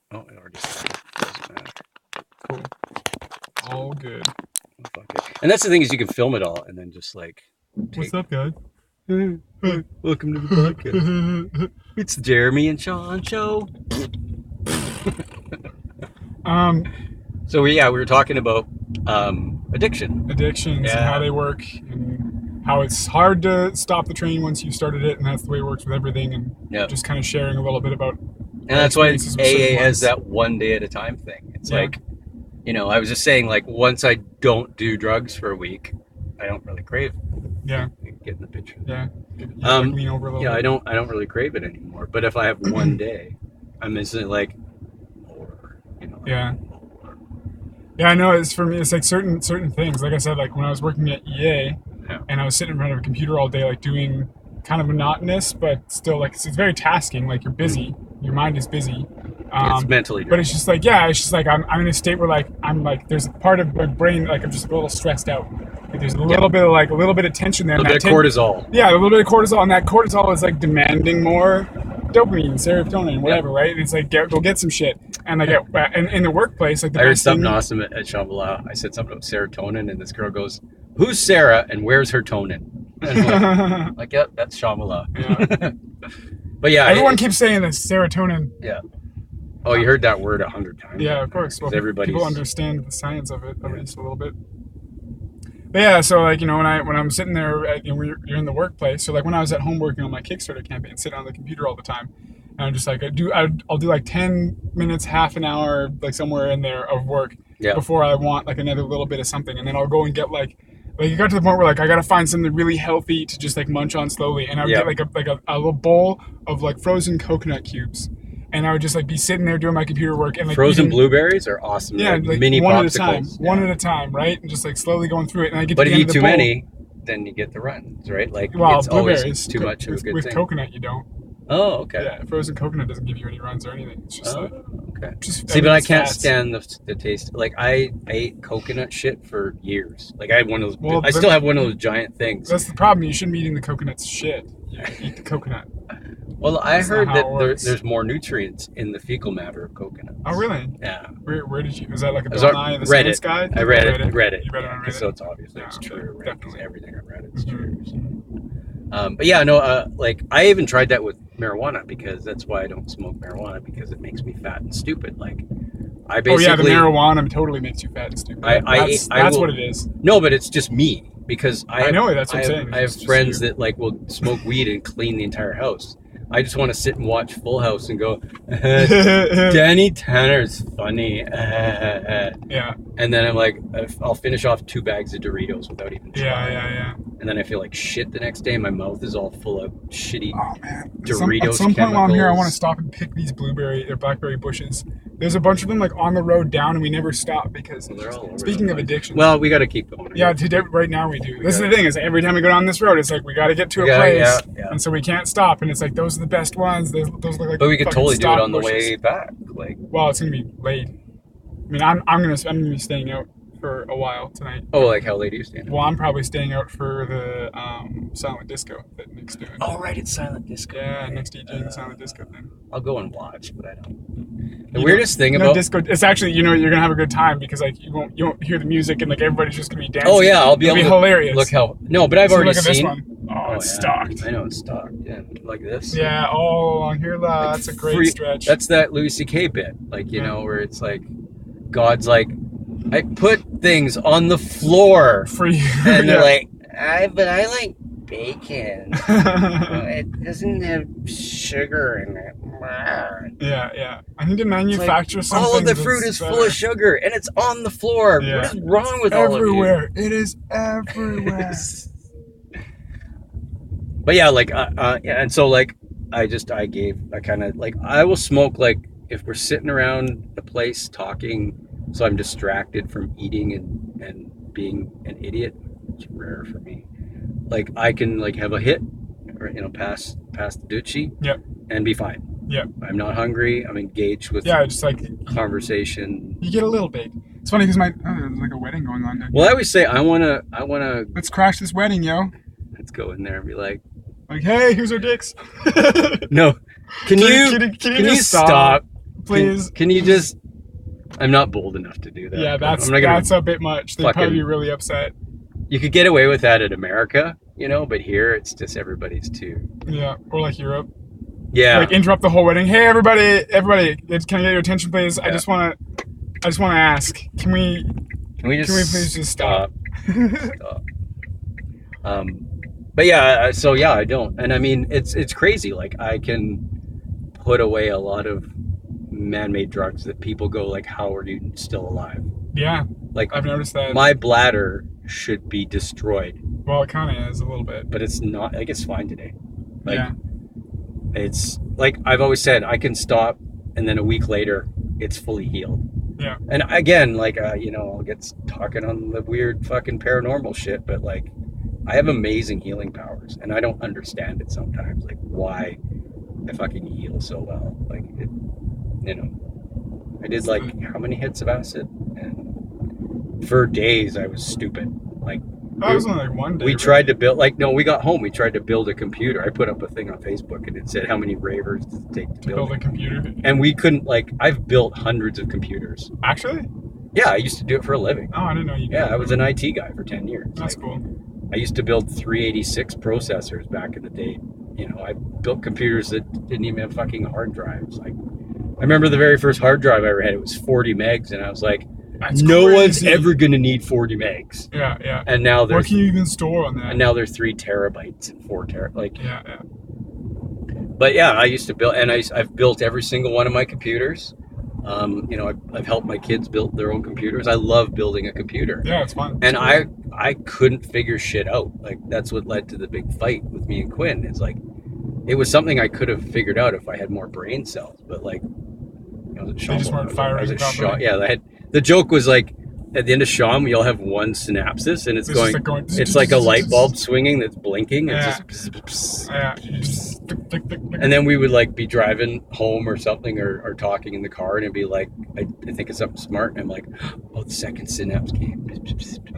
Oh, it already started. Doesn't matter. Cool. All good. Fuck it. And that's the thing is you can film it all and then just like What's take. up, guys? Welcome to the podcast. It's the Jeremy and Sean show. So we were talking about addiction. Addictions and how they work, and how it's hard to stop the train once you started it, and that's the way it works with everything. And just kind of sharing a little bit about. And that's why AA has that 1 day at a time thing. It's like, I was just saying, like, once I don't do drugs for a week, I don't really crave it. Yeah. Getting the picture. Yeah. Lean over a little bit. I don't really crave it anymore. But if I have 1 day, I'm instantly like, more. Yeah. Yeah, I know. It's for me. It's like certain things. Like I said, like when I was working at EA, and I was sitting in front of a computer all day, like doing kind of monotonous, but still like it's very tasking. Like you're busy, your mind is busy. It's mentally but it's just like I'm in a state where like I'm like there's a part of my brain like I'm just a little stressed out. Like there's a little bit of tension there. A little bit of cortisol. Yeah, a little bit of cortisol, and that cortisol is like demanding more dopamine, serotonin, whatever, right? And it's like go get some shit. And like in the workplace, like I heard something awesome at Shambhala. I said something about serotonin, and this girl goes, "Who's Sarah and where's her tonin?" And like, yep, that's Shambhala. Yeah. But yeah, everyone keeps saying this serotonin. Yeah. Oh, you heard that word 100 times. Yeah, of course. Well, people understand the science of it at least a little bit. But yeah, so like when I'm sitting there, you're in the workplace. So like when I was at home working on my Kickstarter campaign, sitting on the computer all the time, and I'm just like I'll do like 10 minutes, half an hour, like somewhere in there of work before I want like another little bit of something, and then I'll go and get like it got to the point where like I gotta find something really healthy to just like munch on slowly, and I would get a little bowl of like frozen coconut cubes. And I would just like be sitting there doing my computer work and like frozen blueberries are awesome. Yeah, like mini one popsicles. One at a time, right? And just like slowly going through it. And I get. But if you eat too many, then you get the runs, right? Like it's always too much of a good thing. With coconut, you don't. Oh, okay. Yeah, frozen coconut doesn't give you any runs or anything. It's just okay. See, but I can't stand the taste. Like I ate coconut shit for years. Like I had one of those. Well, I still have one of those giant things. That's the problem. You shouldn't be eating the coconut shit. You eat the coconut. Well, I heard that there's more nutrients in the fecal matter of coconut. Oh, really? Yeah. Where did you? Was that like a Bill Nye the Science Guide? I read it. You read it on Reddit? So it's obviously it's true. Right? Definitely everything I read is true. So. But yeah, no. Like I even tried that with marijuana because that's why I don't smoke marijuana because it makes me fat and stupid. Like I basically. Oh yeah, the marijuana totally makes you fat and stupid. That's what it is. No, but it's just me because I know that's what I'm saying. I have friends that like will smoke weed and clean the entire house. I just want to sit and watch Full House and go, Danny Tanner's funny. Yeah. And then I'm like, I'll finish off 2 bags of Doritos without even trying. Yeah. And then I feel like shit the next day. My mouth is all full of shitty At Doritos some point while I'm here, I want to chemicals. stop and pick these blueberry or blackberry bushes. There's a bunch of them like on the road down, and we never stop because. They're all over Speaking of addiction. Well, we got to keep going. Yeah, right now we do. This is the thing: is every time we go down this road, it's like we got to get to a place, and so we can't stop. And it's like those are the best ones. Those look like. But we could totally do it on the way back. Like. Well, it's gonna be late. I mean, I'm gonna be staying out for a while tonight. Oh, like how late are you staying out? Well, I'm probably staying out for the silent disco that Nick's doing. Oh, right, it's silent disco. Yeah, Nick's DJing the silent disco thing. I'll go and watch, but I don't. The weirdest thing about disco, it's actually you're gonna have a good time because like you won't hear the music and like everybody's just gonna be dancing. Oh yeah, I'll be able to hilarious. Look how but I've already look at seen. This one. Oh, it's stocked. I know it's stocked. Yeah, like this. Yeah. Oh, along here, that's a great stretch. That's that Louis C.K. bit, like where it's like God's like, I put things on the floor for you, and they're like, but I like bacon. It doesn't have sugar in it. Yeah. I need to manufacture something. All of the fruit is full of sugar, and it's on the floor. Yeah. What is wrong with all of you? Everywhere. It is everywhere. But yeah, like, and so like, I kind of like, I will smoke like if we're sitting around a place talking, so I'm distracted from eating and being an idiot. It's rare for me. Like I can like have a hit, or pass the Dutchie, and be fine. Yep. I'm not hungry. I'm engaged with just like conversation. You get a little big. It's funny because there's like a wedding going on down here. Well, I always say I wanna. Let's crash this wedding, yo. Let's go in there and be like, hey, here's our dicks. No, can you stop? please. Can you just? I'm not bold enough to do that. Yeah, I'm that's not gonna that's a bit much. They'd probably be really upset. You could get away with that in America, but here it's just everybody's too. Yeah, or like Europe. Yeah. Like interrupt the whole wedding. Hey, everybody, can I get your attention, please? Yeah. I just want to ask. Can we please just stop? Stop. But yeah, so yeah, I don't, and I mean, it's crazy. Like I can put away a lot of man-made drugs that people go like, how are you still alive? Yeah, like I've noticed that. My bladder should be destroyed. Well, it kind of is a little bit, but it's not. Like it's fine today. Like, yeah, it's like I've always said, I can stop, and then a week later, it's fully healed. Yeah. And again, like I'll get talking on the weird fucking paranormal shit, but like I have amazing healing powers, and I don't understand it sometimes. Like why I fucking heal so well. Like it, I did like how many hits of acid, and for days I was stupid. Like that was only like one day. We tried to build we got home. We tried to build a computer. I put up a thing on Facebook, and it said how many ravers does it take to build a computer. And we couldn't. Like I've built hundreds of computers. Actually? Yeah, I used to do it for a living. Oh, I didn't know you did. Yeah, I was an IT guy for 10 years. That's cool. I used to build 386 processors back in the day. I built computers that didn't even have fucking hard drives. Like, I remember the very first hard drive I ever had. It was 40 megs, and I was like, no one's ever going to need 40 megs. Yeah, yeah. And now what can you even store on that? And now they're 3 terabytes and 4 terabytes. Like, yeah, yeah. But yeah, I used to build, and I've built every single one of my computers. I've helped my kids build their own computers. I love building a computer. Yeah, it's fun. And I couldn't figure shit out. Like that's what led to the big fight with me and Quinn. It's like it was something I could have figured out if I had more brain cells. But like, they just weren't firing properly. Yeah, the joke was like at the end of Shaun, we all have one synapsis, and it's going. It's like a light bulb swinging that's blinking. Yeah. It's just. Yeah. And then we would like be driving home or something, or talking in the car, and it'd be like, I think it's something smart, and I'm like, oh, the second synapse came.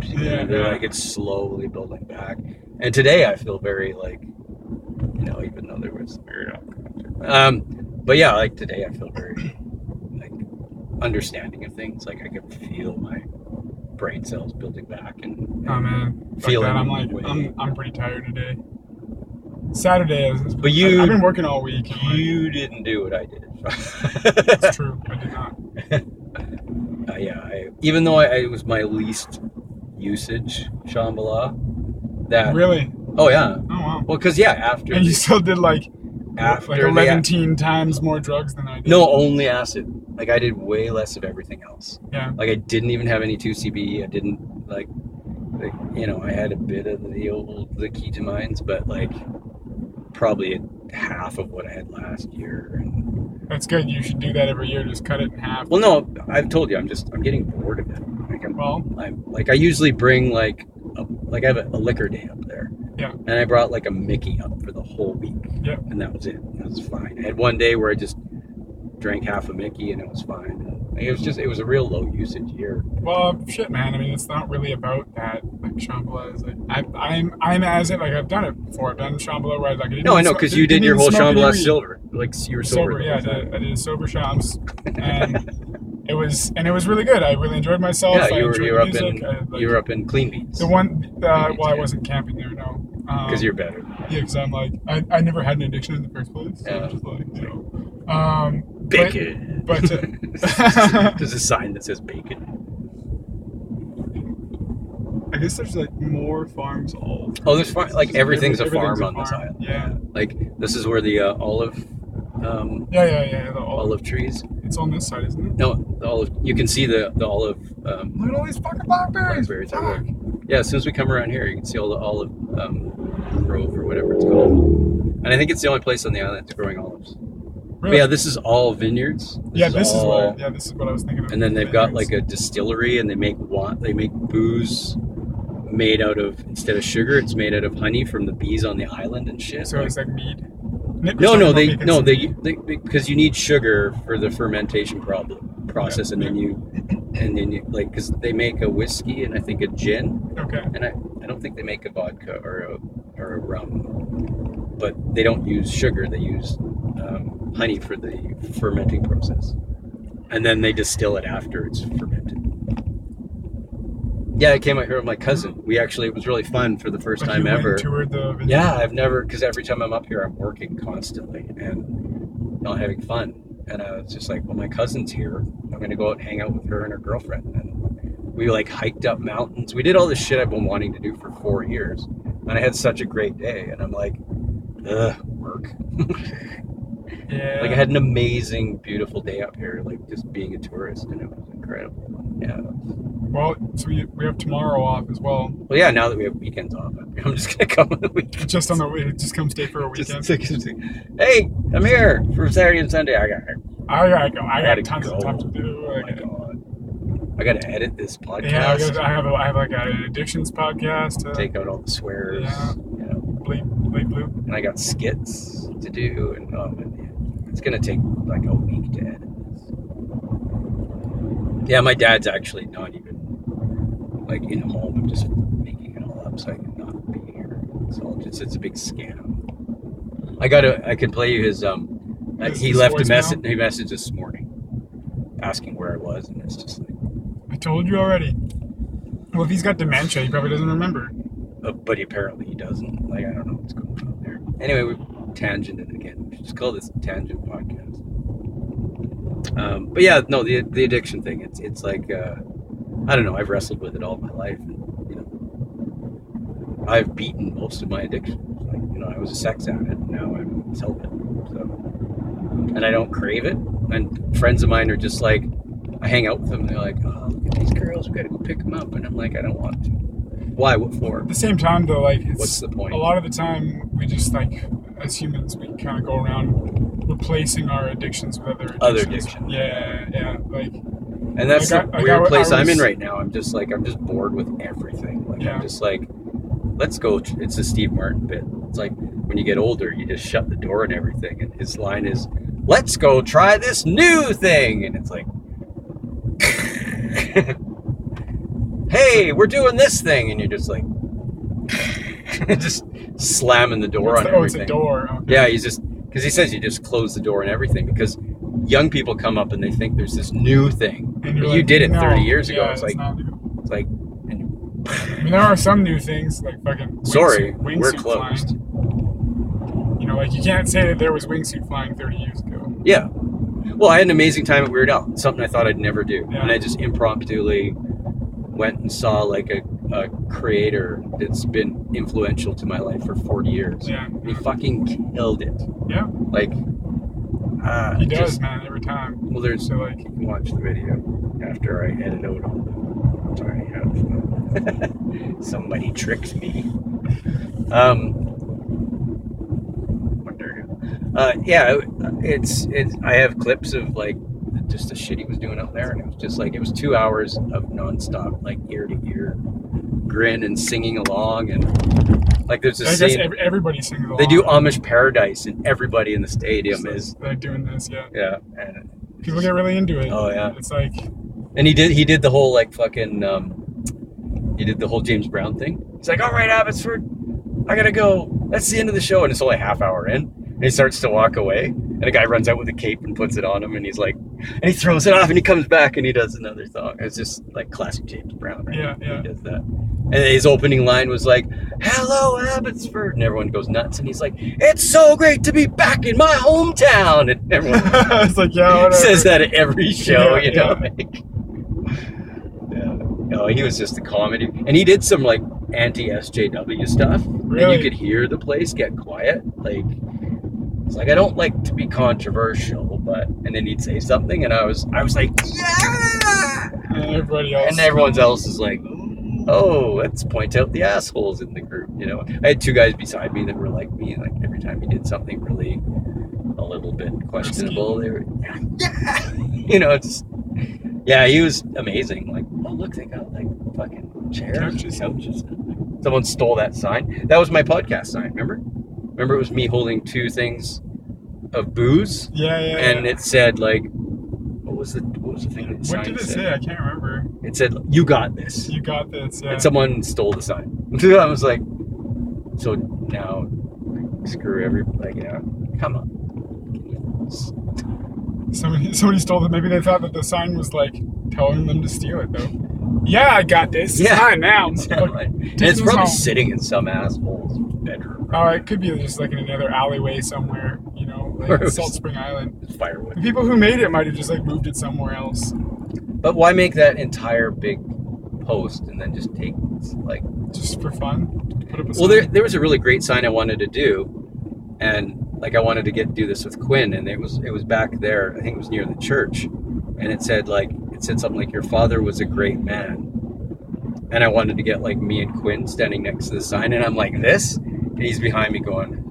Yeah, like it's slowly building back. And today I feel very like, even though there was weird but yeah, like today I feel very like understanding of things. Like I can feel my brain cells building back, and oh man, feeling. I'm like, I'm pretty tired today. Saturday, but I've been working all week. You didn't do what I did. That's true. I did not. Yeah, even though it was my least usage Shambhala. That really? Oh yeah. Oh wow. Well, because after. And you still did like 11 times more drugs than I did. No, only acid. Like I did way less of everything else. Yeah. Like I didn't even have any 2CB. I didn't like I had a bit of the ketamines, but like probably half of what I had last year. And that's good. You should do that every year. Just cut it in half. Well, no, I've told you, I'm getting bored of it. Like I usually bring I have a liquor day up there. Yeah. And I brought like a Mickey up for the whole week. Yeah. And that was it. That was fine. I had one day where I just drank half a Mickey, and it was fine. It was a real low usage year. Well, shit, man. I mean, it's not really about that. Like Shambhala is like I'm as it. Like I've done it before. I've done Shambhala where I no, I know, because you did your whole Shambhala silver. Like you were sober. Yeah, I did a sober shams, and it was really good. I really enjoyed myself. Yeah, you were up in Clean Beans. The one, I wasn't camping there. No. Because you're better. Yeah, because I'm like I never had an addiction in the first place. So yeah. I'm just like, bacon. But there's a sign that says bacon. I guess there's like more farms all. Oh, there's like everything's a farm on this island. Yeah. Like this is where the olive. The olive trees. It's on this side, isn't it? No, the olive. You can see the olive. Look at all these fucking blackberries. Yeah, as soon as we come around here, you can see all the olive grove or whatever it's called. And I think it's the only place on the island that's growing olives. Really? But yeah, this is all vineyards. This is what I was thinking of. And then they've got like a distillery, and they make booze made out of, instead of sugar, it's made out of honey from the bees on the island and shit. So it's like mead. No, they because you need sugar for the fermentation process, and then you like, because they make a whiskey and I think a gin. Okay. And I don't think they make a vodka or a rum, but they don't use sugar. They use honey for the fermenting process. and then they distill it after it's fermented. Yeah, I came out here with my cousin. It was really fun for the first time ever. Toured the vineyard? Yeah, I've never, because every time I'm up here, I'm working constantly and not having fun. And I was just like, well, my cousin's here. I'm going to go out and hang out with her and her girlfriend. And we like hiked up mountains. We did all this shit I've been wanting to do for 4 years. And I had such a great day. And I'm like, work. Yeah. Like I had an amazing, beautiful day up here, like just being a tourist, and it was incredible. Yeah. Well, so we have tomorrow off as well. Well, yeah. Now that we have weekends off, I'm just gonna come on the weekend. Just come stay for a weekend. Hey, I'm here for Saturday and Sunday. I gotta go. I got tons of stuff to do. Oh my God. I gotta edit this podcast. Yeah, I have like an addictions podcast. Take out all the swears. Yeah. Bleep bloop. And I got skits to do, and it's gonna take like a week to edit this. Yeah, my dad's actually not even like in home. I'm just making it all up so I can not be here. It's a big scam. I can play you his he left a message. He messaged this morning asking where I was, and it's just like, I told you already. Well, if he's got dementia, he probably doesn't remember. But apparently he doesn't. Like, I don't know what's going on there. Anyway, we tangented again. We should just call this Tangent Podcast. But yeah, no, the addiction thing. It's like I don't know. I've wrestled with it all my life, and I've beaten most of my addictions. Like, I was a sex addict, and now I'm celibate. So, and I don't crave it. And friends of mine are just like, I hang out with them, and they're like, "Oh, look at these girls. We gotta go pick them up." And I'm like, I don't want to. Why? What for? At the same time, though, like, what's the point? A lot of the time, we just, like, as humans, we kind of go around replacing our addictions with other addictions. Yeah, like. And that's the weird place I'm in right now. I'm just bored with everything. Like, yeah. I'm just like, let's go. It's a Steve Martin bit. It's like, when you get older, you just shut the door and everything. And his line is, let's go try this new thing. And it's like, hey, we're doing this thing, and you're just like, just slamming the door on everything. Oh, it's a door. Okay. Yeah, because he says you just close the door and everything, because young people come up and they think there's this new thing. And you like, did it no, 30 years ago. Yeah, it's like, I mean, there are some new things, like fucking we're closed. Flying. Like, you can't say that there was wingsuit flying 30 years ago. Yeah. Well, I had an amazing time at Weird Al. Something I thought I'd never do. Yeah. And I just impromptu went and saw like a creator that's been influential to my life for 40 years. Yeah. He fucking killed it. Yeah. Like, he does, man, every time. Well, you can watch the video after I edit out all the tiny have. Somebody tricked me. I have clips of like just the shit he was doing out there, and it was just like, it was 2 hours of nonstop, like ear to ear grin and singing along, and like there's this scene. Everybody sings along. They do Amish Paradise, and everybody in the stadium is like doing this, yeah. Yeah, and people get really into it. Oh yeah, it's like, and he did the whole like fucking he did the whole James Brown thing. He's like, all right, Abbotsford, I gotta go. That's the end of the show, and it's only a half hour in. And he starts to walk away, and a guy runs out with a cape and puts it on him, and he's like, and he throws it off, and he comes back, and he does another song. It's just like classic James Brown, right? Yeah. He does that. And his opening line was like, hello, Abbotsford, and everyone goes nuts, and he's like, it's so great to be back in my hometown, and everyone it's like, yeah, whatever. Says that at every show, yeah. Like, yeah. No, he was just a comedy, and he did some like anti-SJW stuff, really? And you could hear the place get quiet, like. It's like, I don't like to be controversial, and then he'd say something, and I was like, yeah! And everyone else is like, oh, let's point out the assholes in the group, I had two guys beside me that were like me, like every time he did something really a little bit questionable, they were, yeah! Yeah, he was amazing. Like, oh, look, they got like fucking couches. Someone stole that sign. That was my podcast sign, remember? Remember, it was me holding two things of booze. Yeah. And it said like, what was the thing that the sign What did it said? say? I can't remember. It said, "You got this." You got this. Yeah. And someone stole the sign. I was like, so now, screw everybody. Like, yeah, come on. Somebody stole it. Maybe they thought that the sign was like telling them to steal it, though. Yeah, I got this. It's mine now. And it's probably sitting in some asshole's bedroom. Oh, it could be just like in another alleyway somewhere, you know, like Salt Spring Island. Firewood. The people who made it might have just like moved it somewhere else. But why make that entire big post and then just take like just for fun? Put up a well, there was a really great sign I wanted to do, and like I wanted to do this with Quinn, and it was back there. I think it was near the church, and it said something like your father was a great man, and I wanted to get like me and Quinn standing next to the sign, and I'm like this, and he's behind me going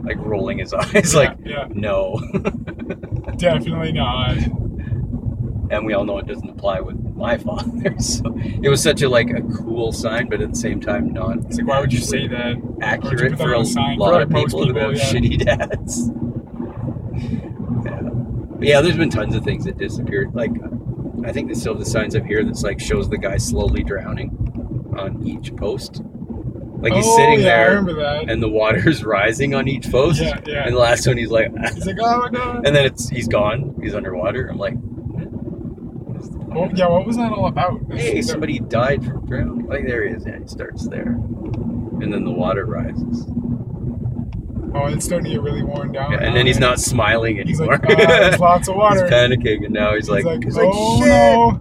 like rolling his eyes no. Definitely not. And we all know it doesn't apply with my father. So it was such a cool sign, but at the same time not. It's like, why would you say that? Accurate for a lot of people who have shitty dads. Yeah, there's been tons of things that disappeared. Like, I think they still have the signs up here that's like shows the guy slowly drowning on each post. Like he's sitting there, and the water's rising on each post. Yeah. And the last one, he's like, oh my god. And then he's gone. He's underwater. I'm like, oh yeah, what was that all about? Hey, somebody died from drowning. Like there he is. Yeah, he starts there, and then the water rises. Oh, it's starting to get really worn down. Yeah, and then he's not smiling anymore. He's like, there's lots of water. He's panicking, and now he's like oh shit. No.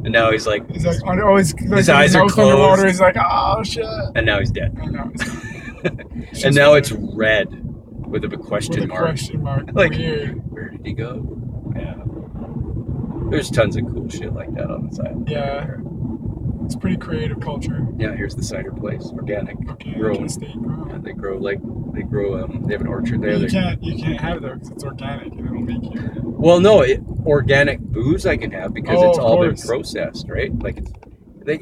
And now he's like, his eyes are closed. Underwater. He's like, oh shit. And now he's dead. And now, and now it's red with a question mark. Question mark. Like, weird. Where did he go? Yeah. There's tons of cool shit like that on the side. Yeah. It's pretty creative culture. Yeah, here's the cider place, organic, grown. Yeah, they grow. They have an orchard there. You can't have it though because it's organic and it'll make you. Well, no, organic booze I can have because it's all been processed, right? Like,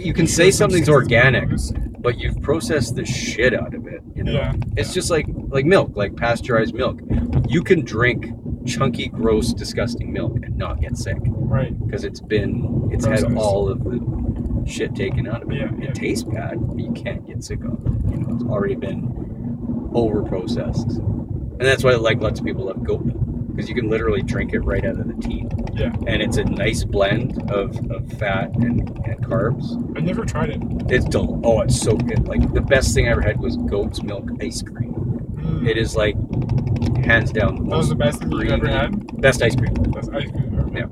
you can say something's organic, but you've processed the shit out of it. You know, it's just like milk, like pasteurized milk. You can drink chunky, gross, disgusting milk and not get sick, right? Because it's had all of the shit taken out of it. It tastes bad, but you can't get sick of it. You know, it's already been over processed, and that's why lots of people love goat milk because you can literally drink it right out of the teat. Yeah, and it's a nice blend of fat and carbs. I never tried it. It's so good. Like the best thing I ever had was goat's milk ice cream. It is like hands down. That was the best thing you've ever had. Best ice cream. Best ice cream. Yeah.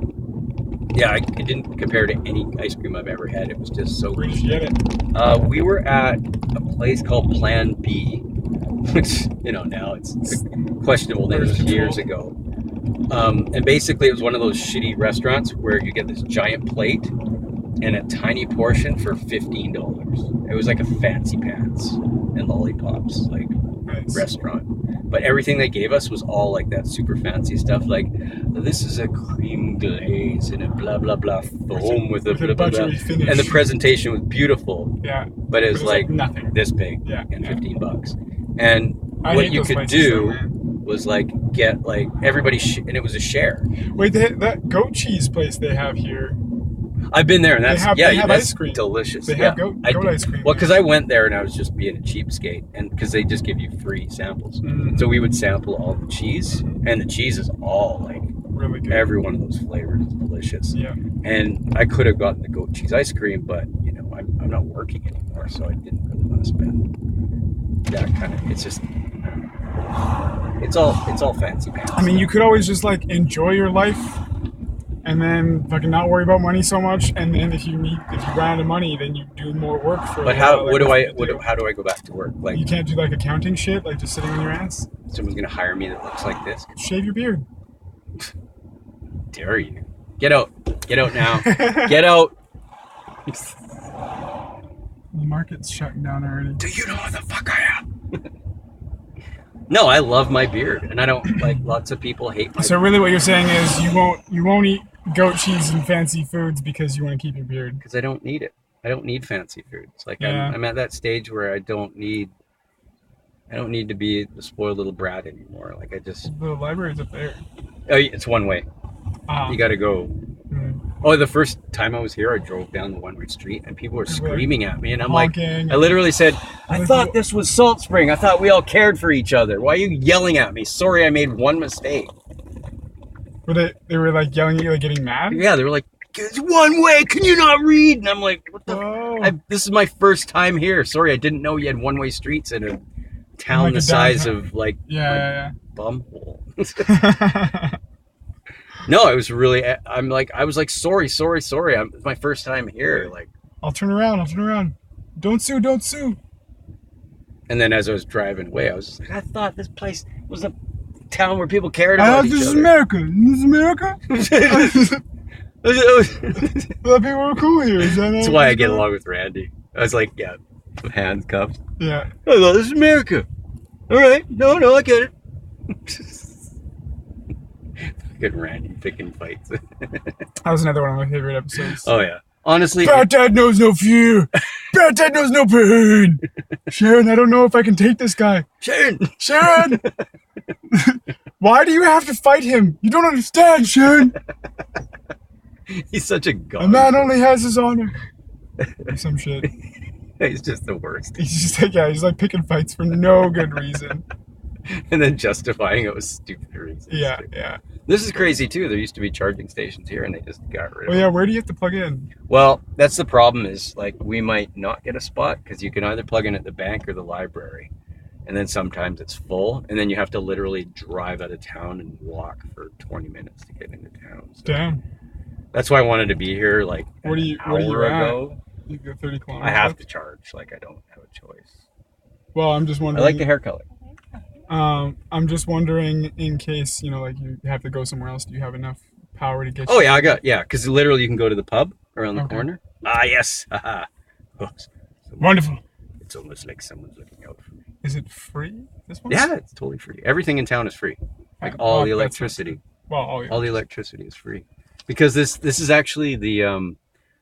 Yeah, it didn't compare to any ice cream I've ever had. It was just so good. Where did you get it? We were at a place called Plan B, which, now it's a questionable name. It was years ago. And basically it was one of those shitty restaurants where you get this giant plate and a tiny portion for $15. It was like a fancy pants and lollipops, restaurant. But everything they gave us was all like that super fancy stuff. Like, this is a cream glaze and a blah, blah, blah foam with a blah, blah, blah. And the presentation was beautiful. Yeah. But it was like nothing. This big and $15. And what you could do was get everybody, and it was a share. Wait, that goat cheese place they have here. I've been there, and that's they have that's ice cream. Delicious. They have goat ice cream. Well, because I went there and I was just being a cheapskate, and because they just give you free samples, so we would sample all the cheese, and the cheese is all really good. Every one of those flavors is delicious. Yeah. And I could have gotten the goat cheese ice cream, but I'm not working anymore, so I didn't really want to spend that kind of. It's just. It's all fancy pants. I mean, you could always just enjoy your life, and then fucking not worry about money so much. And then if you run out of money, then you do more work for. But how do I go back to work? You can't do accounting shit, just sitting on your ass. Someone's gonna hire me that looks like this. Shave your beard. Dare you? Get out now. Get out. The market's shutting down already. Do you know who the fuck I am? No, I love my beard, and I don't lots of people hate my. So really, what you're saying is you won't eat goat cheese and fancy foods because you want to keep your beard. Because I don't need it. I don't need fancy foods. I'm at that stage where I don't need to be the spoiled little brat anymore. The library's up there. Oh, it's one way. You got to go. Oh, the first time I was here, I drove down the one-way street, and people were screaming at me, and I'm honking. I literally said, I thought this was Salt Spring. I thought we all cared for each other. Why are you yelling at me? Sorry, I made one mistake. They were like yelling at you, like getting mad? Yeah, they were like, "It's one way. Can you not read?" And I'm like, "What the? Whoa. This is my first time here. Sorry, I didn't know you had one-way streets in a town Like the a size downtown. of like my Yeah, bumhole." yeah. No, it was really. I was like, sorry. It's my first time here. Like, I'll turn around. Don't sue, don't sue. and then as I was driving away, I was just like, I thought this place was a town where people cared I about thought each this is other. America. This is America? I thought people were cool here. Is that That's why I get along with Randy. I was like, yeah, handcuffs. Yeah. I thought this is America. All right, no, I get it. Fucking Randy picking fights. That was another one of my favorite episodes. Oh yeah, honestly, Bad Dad knows no fear. Bad Dad knows no pain. Sharon, I don't know if I can take this guy. Sharon. Why do you have to fight him? You don't understand, Sharon. He's such a A god. man only has his honor. Some shit. He's just the worst. He's just like, yeah, he's like picking fights for no good reason. And then justifying it with stupid reasons. Yeah, yeah. This is crazy too. There used to be charging stations here, and they just got rid of Oh them. yeah, where do you have to plug in? Well, that's the problem. Is like we might not get a spot because you can either plug in at the bank or the library, and then sometimes it's full, and then you have to literally drive out of town and walk for 20 minutes to get into town. So Damn. that's why I wanted to be here like What are an you hour at? ago. You go 30 kilometers. I have to charge. Like I don't have a choice. Well, I'm just I wondering. like the hair color. I'm just wondering in case, like you have to go somewhere else, do you have enough power to get Oh you? yeah, because literally you can go to the pub around the Okay. corner. Ah yes, haha. Oh, Wonderful. it's almost like someone's looking out for me. Is it free? This one? Yeah, it's totally free. Everything in town is free. Like all Well, the that's electricity. Well, all All the electricity is free. Because this is actually the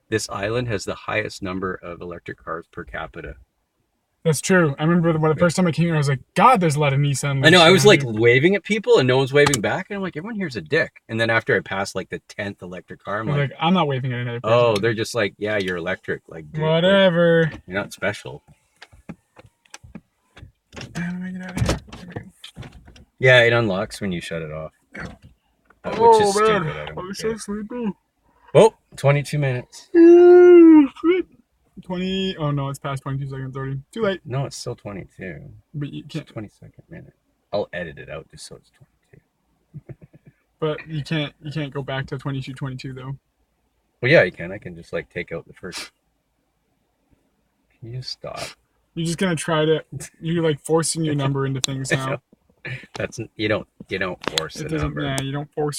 this island has the highest number of electric cars per capita. That's true. I remember the first time I came here, I was like, God, there's a lot of Nissan. I know, I was like around waving at people and no one's waving back, and I'm like, everyone here's a dick. And then after I passed like the 10th electric car, I'm here. I was like, like, I'm not waving at another person. oh, they're just like, yeah, you're electric. Like, dude, like, Whatever. you're not special. How do I get out of here? There we go. Yeah, it unlocks when you shut it off. Which is stupid. I don't I'm get so it. sleepy. Oh, 22 minutes. 20. Oh no, it's past 22 seconds already. Too late. No, it's still 22. But you It's can't. 22nd minute. I'll edit it out just so it's 22. But you can't go back to 22 though. Well, yeah, you can. I can just like take out the first. Can you stop? You're just gonna try to. You're like forcing your number into things now. That's you don't force It the doesn't. number. Yeah, you don't force